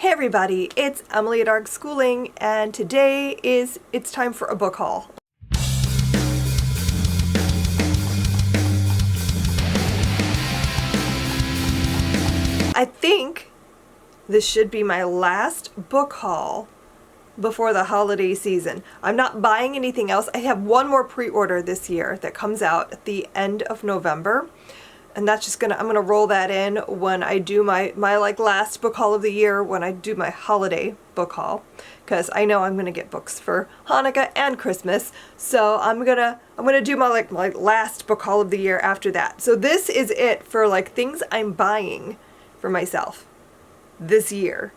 Hey everybody, it's Emily at ARG Schooling, and today it's time for a book haul. I think this should be my last book haul before the holiday season. I'm not buying anything else. I have one more pre-order this year that comes out at the end of November. And that's just I'm gonna roll that in when I do my like last book haul of the year, when I do my holiday book haul, because I know I'm gonna get books for Hanukkah and Christmas. So I'm gonna do my last book haul of the year after that. So this is it for like things I'm buying for myself this year.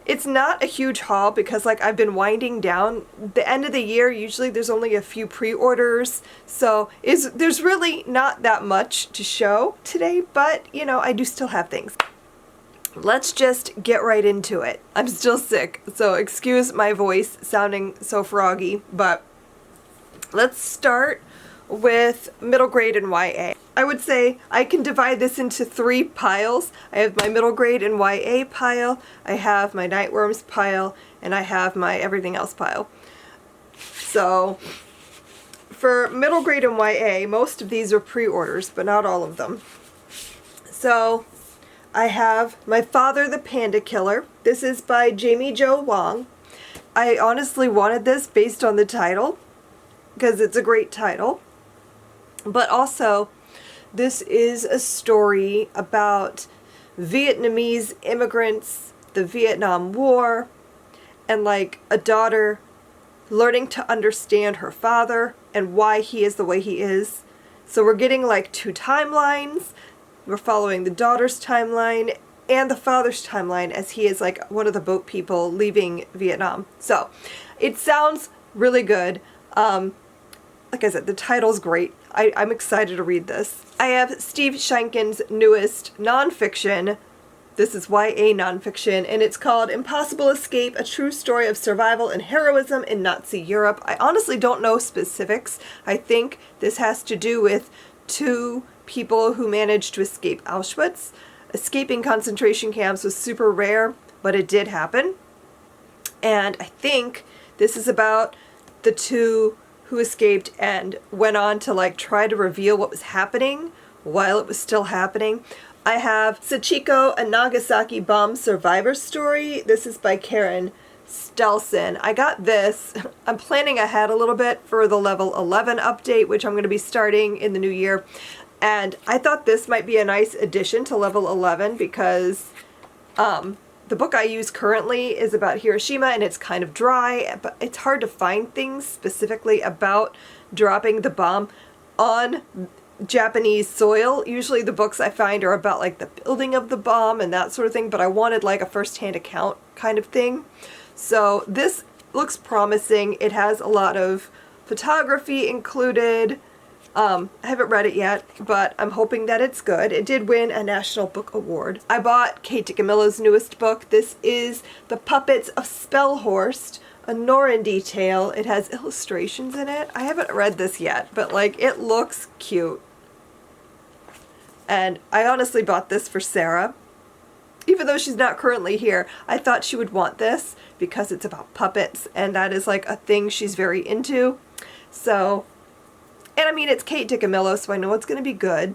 It's not a huge haul because I've been winding down. The end of the year, usually there's only a few pre-orders, so there's really not that much to show today, but I do still have things. Let's just get right into it. I'm still sick, so excuse my voice sounding so froggy, but let's start with middle grade and YA. I would say I can divide this into three piles. I have my middle grade and YA pile, I have my Nightworms pile, and I have my everything else pile. So for middle grade and YA, most of these are pre-orders, but not all of them. So I have My Father the Panda Killer. This is by Jamie Jo Wong. I honestly wanted this based on the title, because it's a great title. But also, this is a story about Vietnamese immigrants, the Vietnam War, and a daughter learning to understand her father and why he is the way he is. So we're getting two timelines. We're following the daughter's timeline and the father's timeline as he is one of the boat people leaving Vietnam. So it sounds really good. Like I said, the title's great. I'm excited to read this. I have Steve Shankin's newest nonfiction. This is YA nonfiction, and it's called Impossible Escape, A True Story of Survival and Heroism in Nazi Europe. I honestly don't know specifics. I think this has to do with two people who managed to escape Auschwitz. Escaping concentration camps was super rare, but it did happen. And I think this is about the two who escaped and went on to try to reveal what was happening while it was still happening. I have Sachiko, a Nagasaki bomb survivor story. This is by Karen Stelson. I got this. I'm planning ahead a little bit for the level 11 update, which I'm going to be starting in the new year. And I thought this might be a nice addition to level 11 because the book I use currently is about Hiroshima, and it's kind of dry, but it's hard to find things specifically about dropping the bomb on Japanese soil. Usually the books I find are about the building of the bomb and that sort of thing, but I wanted a first-hand account kind of thing. So this looks promising. It has a lot of photography included. I haven't read it yet, but I'm hoping that it's good. It did win a National Book Award. I bought Kate DiCamillo's newest book. This is The Puppets of Spellhorst, a Normandy tale. It has illustrations in it. I haven't read this yet, but it looks cute. And I honestly bought this for Sarah. Even though she's not currently here, I thought she would want this because it's about puppets, and that is a thing she's very into. So, and I mean, it's Kate DiCamillo, so I know it's going to be good.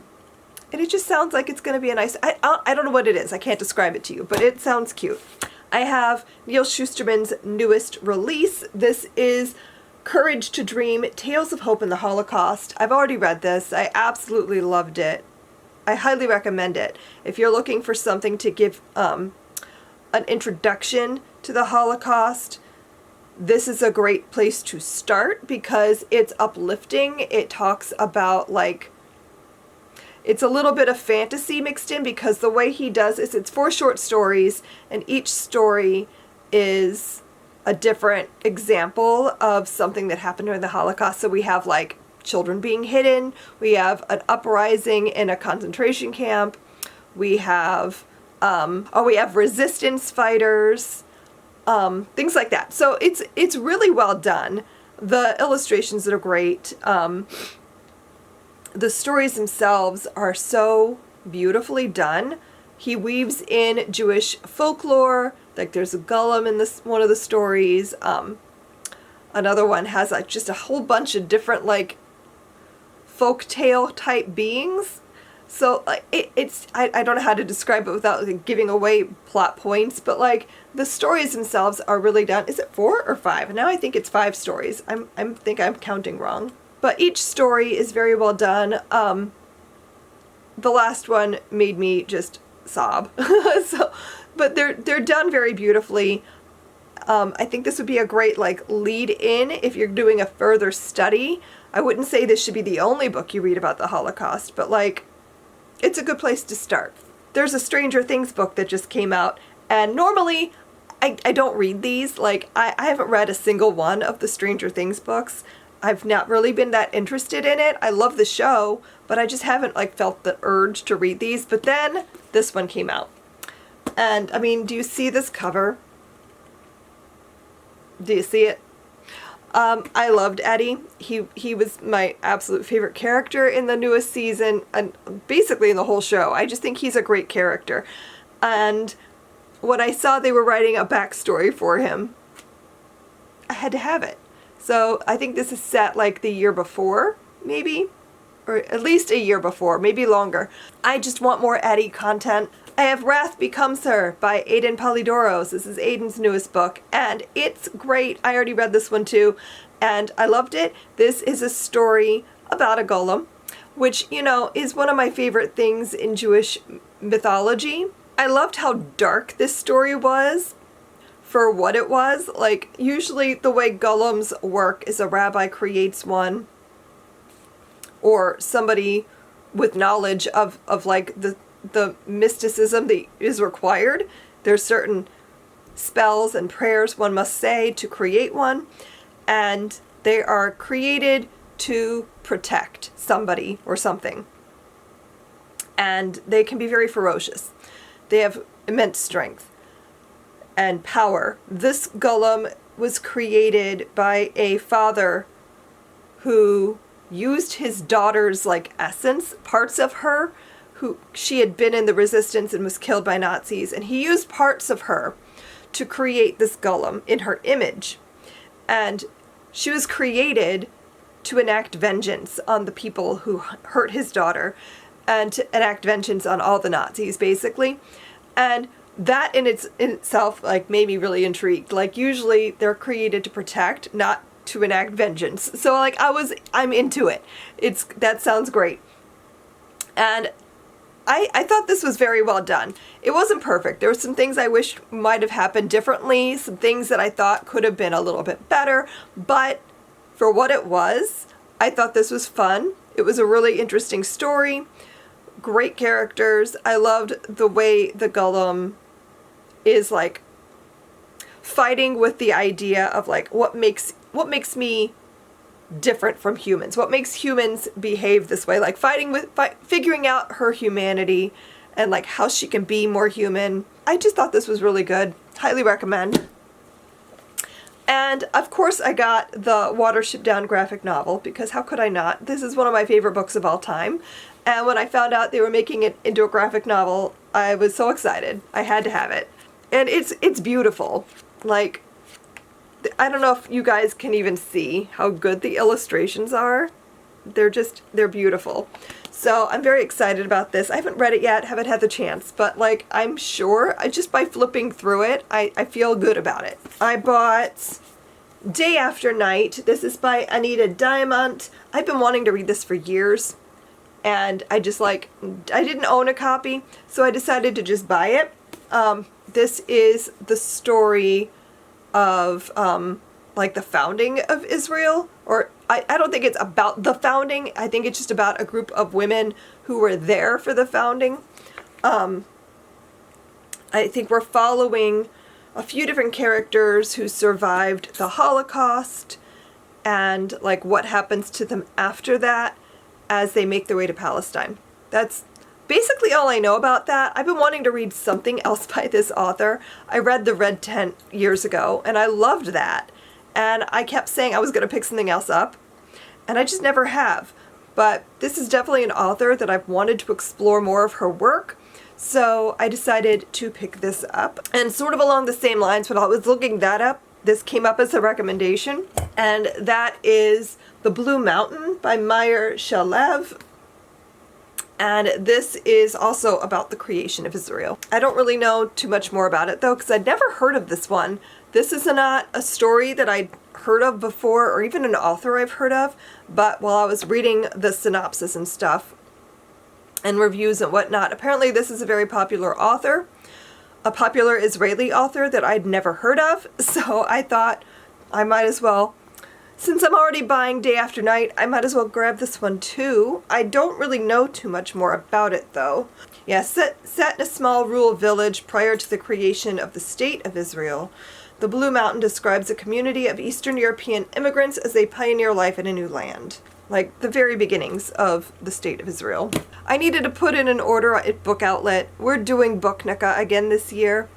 And it just sounds like it's going to be a nice... I don't know what it is. I can't describe it to you, but it sounds cute. I have Neal Shusterman's newest release. This is Courage to Dream, Tales of Hope in the Holocaust. I've already read this. I absolutely loved it. I highly recommend it. If you're looking for something to give an introduction to the Holocaust, this is a great place to start because it's uplifting. It talks about it's a little bit of fantasy mixed in because the way he does is it's 4 short stories, and each story is a different example of something that happened during the Holocaust. So we have children being hidden, we have an uprising in a concentration camp, we have resistance fighters, things like that. So it's really well done. The illustrations are great. The stories themselves are so beautifully done he weaves in Jewish folklore. Like there's a golem in this one of the stories. Another one has like just a whole bunch of different like folktale type beings. So like I don't know how to describe it without like, giving away plot points, but like the stories themselves are really done. Is it 4 or 5? Now I think it's 5 stories. I think I'm counting wrong. But each story is very well done. The last one made me just sob. But they're done very beautifully. I think this would be a great like lead in if you're doing a further study. I wouldn't say this should be the only book you read about the Holocaust, but like it's a good place to start. There's a Stranger Things book that just came out, and normally I don't read these. Like I haven't read a single one of the Stranger Things books. I've not really been that interested in it. I love the show, but I just haven't like felt the urge to read these. But then this one came out. And I mean, do you see this cover? Do you see it? I loved Eddie. He was my absolute favorite character in the newest season and basically in the whole show. I just think he's a great character. And when I saw they were writing a backstory for him, I had to have it. So I think this is set like the year before, maybe, or at least a year before, maybe longer. I just want more Eddie content. I have Wrath Becomes Her by Aiden Polydoros. This is Aiden's newest book, and it's great. I already read this one too, and I loved it. This is a story about a golem, which, you know, is one of my favorite things in Jewish mythology. I loved how dark this story was for what it was. Like, usually the way golems work is a rabbi creates one, or somebody with knowledge of like the mysticism that is required. There's certain spells and prayers one must say to create one, and they are created to protect somebody or something. And they can be very ferocious. They have immense strength and power. This golem was created by a father who used his daughter's like essence, parts of her, who she had been in the resistance and was killed by Nazis, and he used parts of her to create this golem in her image. And she was created to enact vengeance on the people who hurt his daughter, and to enact vengeance on all the Nazis, basically. And that in itself like made me really intrigued. Like usually they're created to protect, not to enact vengeance. So like I'm into it. That sounds great. And I thought this was very well done. It wasn't perfect. There were some things I wished might have happened differently, some things that I thought could have been a little bit better, but for what it was, I thought this was fun. It was a really interesting story, great characters. I loved the way the golem is like fighting with the idea of like what makes me different from humans, what makes humans behave this way, like figuring out her humanity and like how she can be more human. I just thought this was really good. Highly recommend. And of course I got the Watership Down graphic novel, because how could I not? This is one of my favorite books of all time. And when I found out they were making it into a graphic novel, I was so excited. I had to have it. And it's beautiful. Like, I don't know if you guys can even see how good the illustrations are. They're beautiful. So I'm very excited about this. I haven't read it yet, haven't had the chance, but like I'm sure, just by flipping through it, I feel good about it. I bought Day After Night. This is by Anita Diamant. I've been wanting to read this for years, and I didn't own a copy, so I decided to just buy it. This is the story of like the founding of Israel, or I don't think it's about the founding. I think it's just about a group of women who were there for the founding. I think we're following a few different characters who survived the Holocaust and like what happens to them after that as they make their way to Palestine. That's basically all I know about that. I've been wanting to read something else by this author. I read The Red Tent years ago, and I loved that. And I kept saying I was going to pick something else up, and I just never have. But this is definitely an author that I've wanted to explore more of her work. So I decided to pick this up. And sort of along the same lines, when I was looking that up, this came up as a recommendation. And that is The Blue Mountain by Meyer Shalev. And this is also about the creation of Israel. I don't really know too much more about it though, because I'd never heard of this one. This is not a story that I'd heard of before, or even an author I've heard of, but while I was reading the synopsis and stuff, and reviews and whatnot, apparently this is a very popular author, a popular Israeli author that I'd never heard of, so I thought I might as well, since I'm already buying Day After Night, I might as well grab this one too. I don't really know too much more about it though. Yeah, set in a small rural village prior to the creation of the State of Israel, The Blue Mountain describes a community of Eastern European immigrants as they pioneer life in a new land. Like the very beginnings of the State of Israel. I needed to put in an order at Book Outlet. We're doing Booknica again this year.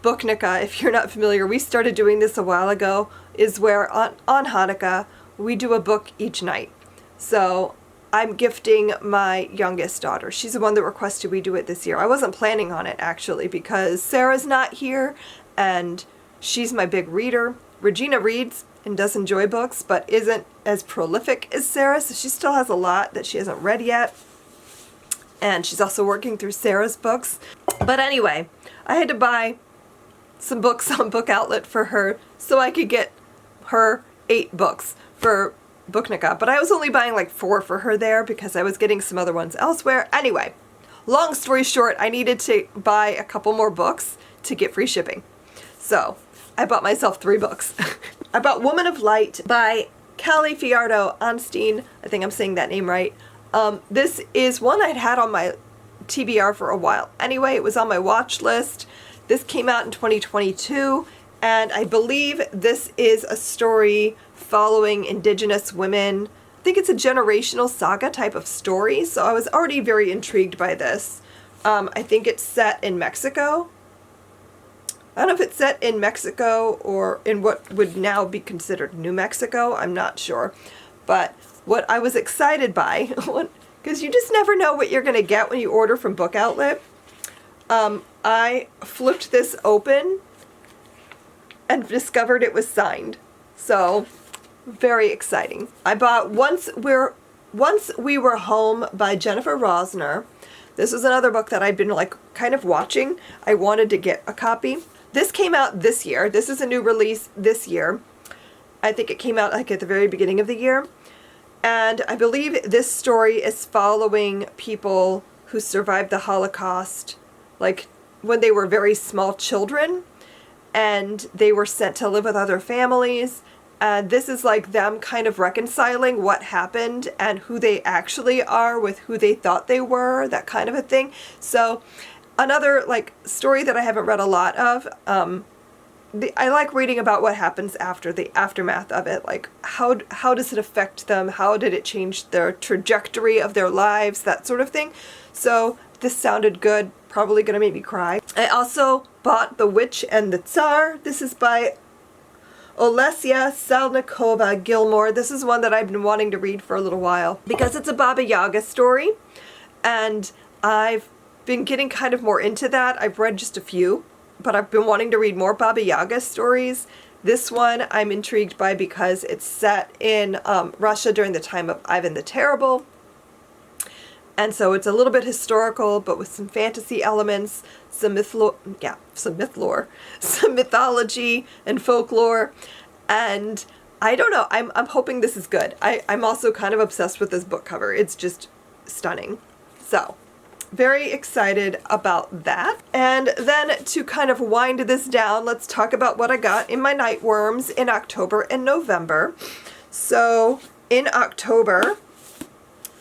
Booknica, if you're not familiar, we started doing this a while ago, is where on Hanukkah we do a book each night. So I'm gifting my youngest daughter. She's the one that requested we do it this year. I wasn't planning on it actually because Sarah's not here and she's my big reader. Regina reads and does enjoy books, but isn't as prolific as Sarah, so she still has a lot that she hasn't read yet. And she's also working through Sarah's books. But anyway, I had to buy some books on Book Outlet for her so I could get her 8 books for Booknica. But I was only buying like 4 for her there because I was getting some other ones elsewhere. Anyway, long story short, I needed to buy a couple more books to get free shipping. So I bought myself 3 books. I bought Woman of Light by Callie Fiardo Onstein. I think I'm saying that name right. This is one I'd had on my TBR for a while. Anyway, it was on my watch list. This came out in 2022, and I believe this is a story following Indigenous women. I think it's a generational saga type of story, so I was already very intrigued by this. I think it's set in Mexico. I don't know if it's set in Mexico or in what would now be considered New Mexico. I'm not sure. But what I was excited by, because you just never know what you're going to get when you order from Book Outlet, I flipped this open and discovered it was signed. So, very exciting. I bought Once We Were Home by Jennifer Rosner. This was another book that I'd been like kind of watching. I wanted to get a copy. This came out this year. This is a new release this year. I think it came out like at the very beginning of the year. And I believe this story is following people who survived the Holocaust, like when they were very small children and they were sent to live with other families. And this is like them kind of reconciling what happened and who they actually are with who they thought they were, that kind of a thing. So another like story that I haven't read a lot of. I like reading about what happens after the aftermath of it. Like how does it affect them? How did it change their trajectory of their lives? That sort of thing. So this sounded good. Probably gonna make me cry. I also bought The Witch and the Tsar. This is by Olesya Salnikova Gilmore. This is one that I've been wanting to read for a little while because it's a Baba Yaga story, and I've been getting kind of more into that. I've read just a few, but I've been wanting to read more Baba Yaga stories. This one I'm intrigued by because it's set in Russia during the time of Ivan the Terrible. And so it's a little bit historical, but with some fantasy elements, some mythology and folklore. And I don't know, I'm hoping this is good. I'm also kind of obsessed with this book cover. It's just stunning. So, very excited about that. And then to kind of wind this down, let's talk about what I got in my Nightworms in October and November. So, in October,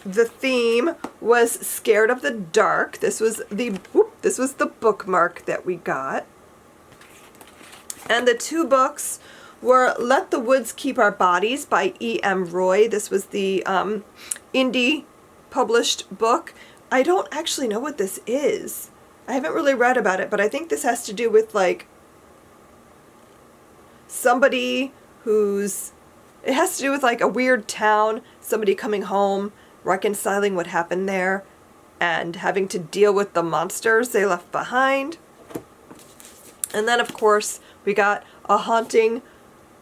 the theme was Scared of the Dark. This was the bookmark that we got. And the 2 books were Let the Woods Keep Our Bodies by E.M. Roy. This was the indie published book. I don't actually know what this is. I haven't really read about it, but I think this has to do with like somebody it has to do with like a weird town, somebody coming home, reconciling what happened there. and having to deal with the monsters they left behind. And then, of course, we got A Haunting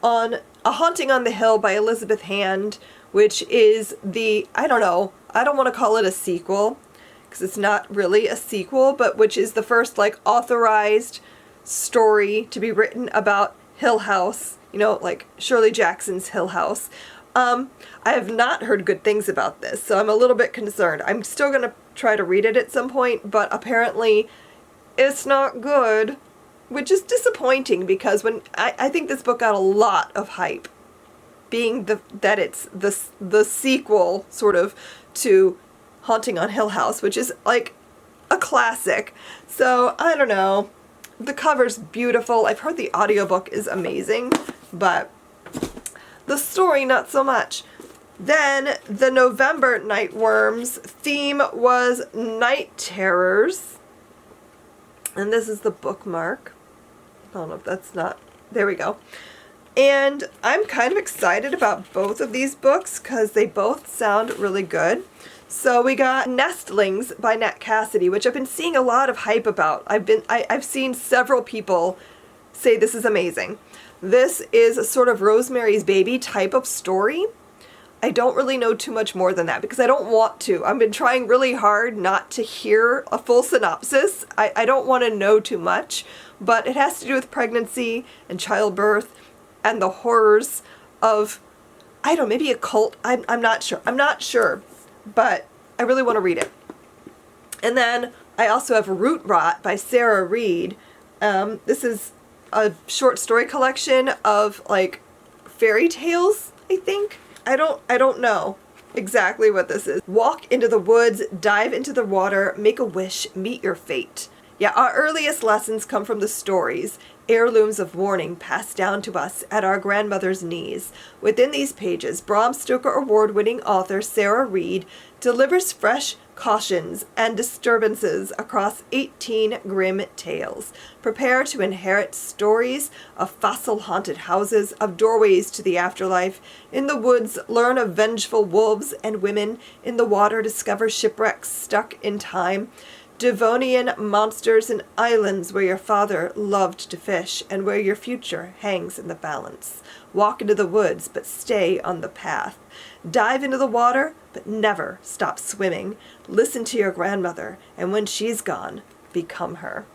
on the Hill by Elizabeth Hand, which is the, I don't want to call it a sequel, because it's not really a sequel, but which is the first, like, authorized story to be written about Hill House, you know, like Shirley Jackson's Hill House. I have not heard good things about this, so I'm a little bit concerned. I'm still going to try to read it at some point, but apparently it's not good, which is disappointing because when I think this book got a lot of hype, being that it's the sequel sort of to Haunting on Hill House, which is like a classic. So I don't know. The cover's beautiful. I've heard the audiobook is amazing, but the story not so much. Then the November Nightworms theme was night terrors. And this is the bookmark. I don't know if that's not... There we go. And I'm kind of excited about both of these books because they both sound really good. So we got Nestlings by Nat Cassidy, which I've been seeing a lot of hype about. I've seen several people say this is amazing. This is a sort of Rosemary's Baby type of story. I don't really know too much more than that because I don't want to. I've been trying really hard not to hear a full synopsis. I don't want to know too much, but it has to do with pregnancy and childbirth and the horrors of, I don't know, maybe a cult. I'm not sure. I'm not sure, but I really want to read it. And then I also have Root Rot by Sarah Reed. This is a short story collection of like fairy tales, I think. I don't know exactly what this is. Walk into the woods, dive into the water, make a wish, meet your fate. Yeah, our earliest lessons come from the stories, heirlooms of warning passed down to us at our grandmother's knees. Within these pages, Bram Stoker award-winning author Sarah Reed delivers fresh cautions and disturbances across 18 grim tales. Prepare to inherit stories of fossil-haunted houses, of doorways to the afterlife. In the woods, learn of vengeful wolves and women. In the water, discover shipwrecks stuck in time. Devonian monsters and islands where your father loved to fish and where your future hangs in the balance. Walk into the woods, but stay on the path. Dive into the water, but never stop swimming. Listen to your grandmother, and when she's gone, become her.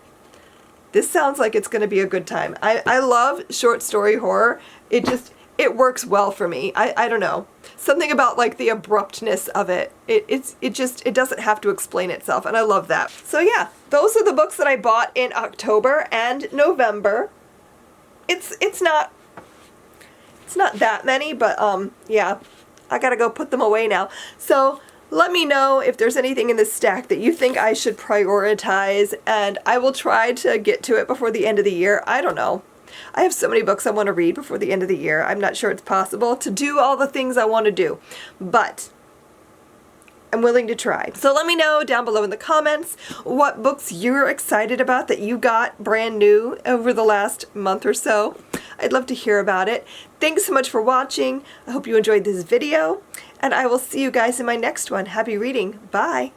This sounds like it's going to be a good time. I love short story horror. It works well for me. I don't know. Something about like the abruptness of it. It doesn't have to explain itself, and I love that. So yeah, those are the books that I bought in October and November. It's not that many, but yeah, I gotta go put them away now. So let me know if there's anything in this stack that you think I should prioritize, and I will try to get to it before the end of the year. I don't know. I have so many books I want to read before the end of the year. I'm not sure it's possible to do all the things I want to do, but I'm willing to try. So let me know down below in the comments what books you're excited about that you got brand new over the last month or so. I'd love to hear about it. Thanks so much for watching. I hope you enjoyed this video, and I will see you guys in my next one. Happy reading. Bye.